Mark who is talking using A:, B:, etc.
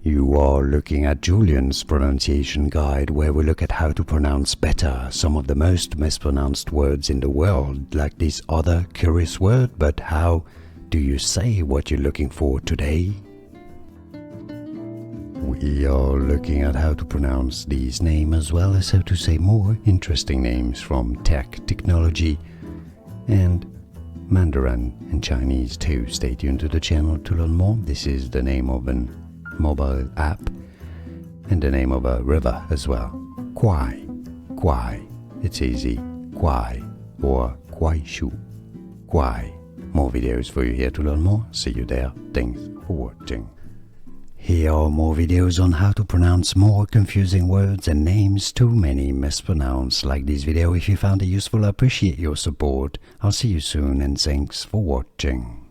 A: You are looking at Julian's pronunciation guide, where we look at how to pronounce better some of the most mispronounced words in the world, like this other curious word. But how do you say what you're looking for today? We are looking at how to pronounce these names, as well as how to say more interesting names from technology and Mandarin and Chinese too. Stay tuned to the channel to learn more. This is the name of an mobile app and the name of a river as well. Kwai, Kwai, it's easy. Kwai or Kwai Shu, Kwai. More videos for you here to learn more. See you there. Thanks for watching. Here are more videos on how to pronounce more confusing words and names too many mispronounced. Like this video if you found it useful. I appreciate your support. I'll see you soon and thanks for watching.